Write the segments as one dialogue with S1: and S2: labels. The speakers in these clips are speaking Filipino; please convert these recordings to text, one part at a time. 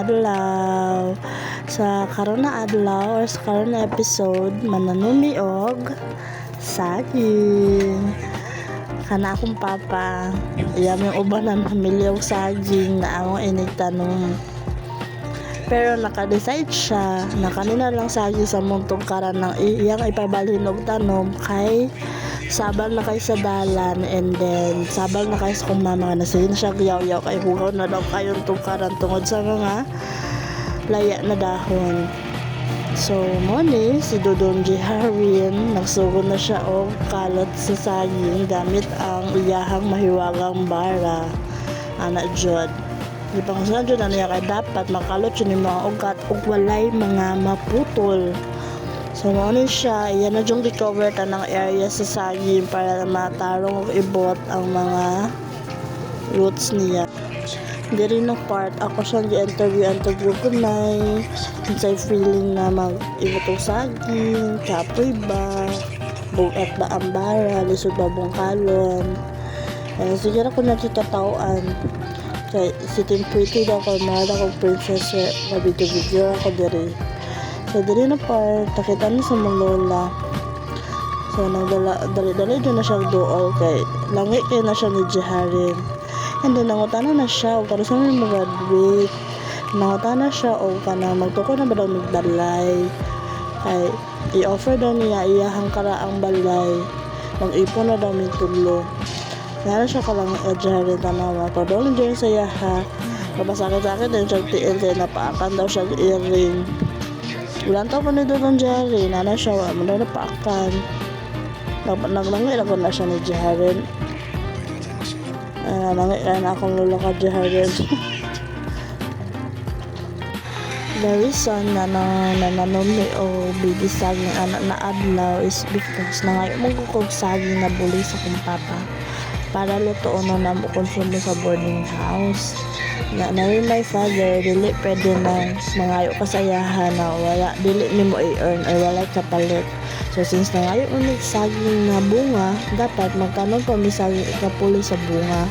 S1: adlaw. Sa karon na adlaw or sa karon na episode mananumi og saging. Kana akong papa, iya may uban ng pamilya og saging na ako inigtanong. Pero naka-decide siya na kanina lang saging sa muntong karan ng iyang ipabalhin og tanom kay sabal na kay sa dalan, and then sabal na kay sa kong mama na sige na siya giyaw-yaw kay hugaw na daw kayon tungkaran tungod sa mga laya na dahon. So mo ni si Dodong J. Harin nagsugod na siya og kalot sa saging gamit ang iyahang mahiwagang bara ana jud. Di pang jud na niya kay dapat makalot siya ni mga ugat ug walay mga maputol. So mo ni siya iyan na jung recover tanang area sa saging para matarong og ibot ang mga roots niya. Diri no part ako siyang gi-interview ko na inside feeling na mag-ibot og saging, kapoy ba, bugat ba ang bara, lisod ba bungkalon. Siguro ko na tatataan kay sitting pretty daw ko mara ko princess na video ako diri. So diri na part nakita ni sa mong lola. So dali na siya dool kay langi kay na siya ni Jiharin. And then nangutana na siya o karon sa mo graduate. Nangutana siya o kana magtuko na ba daw balay. Ay i-offer daw niya iyahang karaang balay. Mag-ipon na daw mi tulo. Nara siya kalang Jiharin tanawa. Pardon din sa yaha. Kapasakit-sakit din siya tiil kay napaakan daw siya earring. Ulan taw pa ni Dodong Jerry, nana siya, mo na napaakan. Naglangit ako na siya ni Jiharin. Nangit na akong lola ka Jiharin. The reason na nananomi o baby saging anak na adlaw is because nangayon mong kukog saging na buli sa kong papa para lutoon na mo konsumo sa boarding house. Na my father dili pwede na mangayo kasayahan na wala dili nimo i-earn or wala kapalit. So since nangayo mo saging na bunga, dapat magkanon pa mi saging ikapuli sa bunga.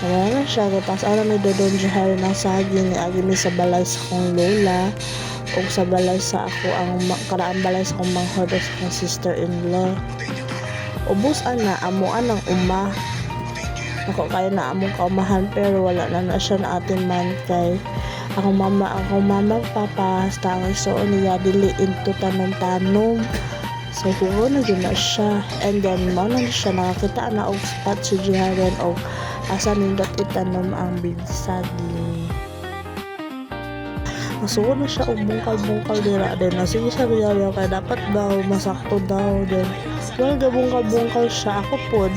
S1: Wala na siya tapos ara mi Dodong Jiharin ng saging ni agi mi sa balay sa kong lola o sa balay sa ako ang karaang balay sa kong manghod sa kong sister-in-law. Ubos ana amuan ang uma. Ako kayo na among kaumahan pero wala na siya na atin man kay akong mama papa hasta ang isuon niya dili into tanom-tanom. So hugo na yun na siya, and then mo na siya nakakita na og spot si Jiharin og asa nindot itanom ang baby saging. Masugod na siya og bungkal-bungkal dira din na sige siya biyaw kay dapat daw masakto daw din. Well gabungkal-bungkal siya ako pod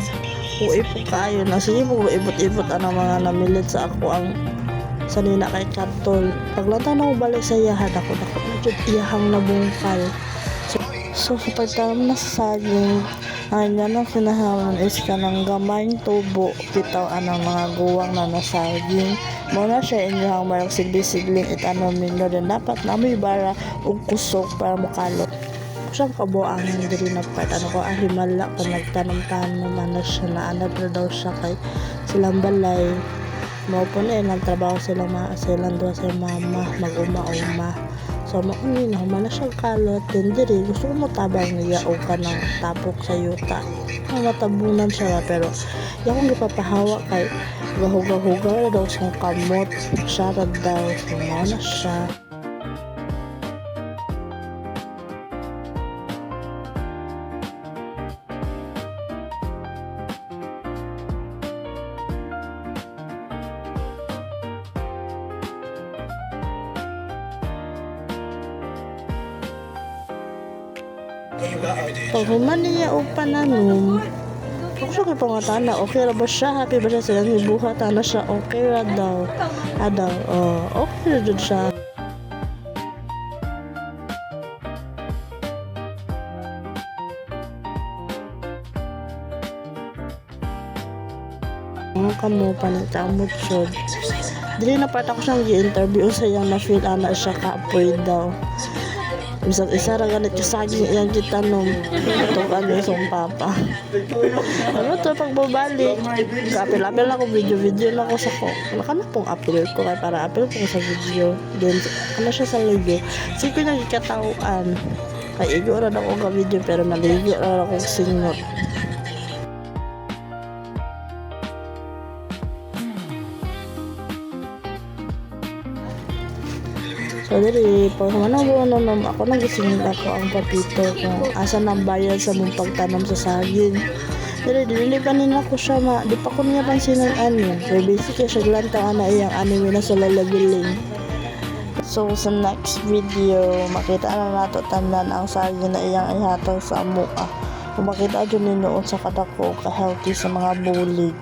S1: uipot kaayo na sige po ibot-ibot ang mga namilit sa ako ang sanina kay Katol. Paglanta na ko balik sa iyahan ako na jud iyahang nabungkal. So sa pagtanom na sa saging ang ganang kinahanglan is kanang gamayng tubo bitaw anang mga guwang na nasaging mo na siya inyong marang sigli-sigling itanom ninyo din dapat na may bara ug kusog para mukalot. Siyang kabuangan diri na part ano ko ahimala ko nagtanom-tanom na siya na anad na daw siya kay silang balay mo po na nagtrabaho silang doon sa mama mag-uma-uma. So mauni na humana siyang kalot din diri gusto ko matabang niya o kanang tapok sa yuta matabunan siya pero yung gipapahawa kay gahuga-huga daw siyang kamot siya daw so na siya. Pag human niya o pananom, ako siya kay pangatana, okay ra ba siya? Happy ba siya sa iyang ibuhat? Ano siya? Okay ra daw. Okay ra dyan siya. Mga kamo, panagtamot siya. Dili na part ako siyang i-interview sa iyang na-feel ana siya kaapoy daw. Bisag isa ra ganit yung saging iyang gitanom. Ito kami sa papa. Ano to pagbabalik? Apil-apil na ko video na ko sa ko. Wala ka na pong apil ko kaya para apil ko sa video. Then ano siya sa ligo. Sige ko nang ikatauan. Kay igo ra ako ka video pero naligo ra ako singot. So, dili, pag manang ako nagisingin ako ang papito kung asa nang bayad sa mong pagtanom sa saging. Dili, dinilipanin ako siya, di pa ko niya pansin ng ani. So, basically, siya glantang na iyang anime na sa lalabiling. So, sa next video, makita na nato tanan ang saging na iyang ihatag sa amua. Kung makita dyan ninuon sa kadako, ka-healthy sa mga bulig.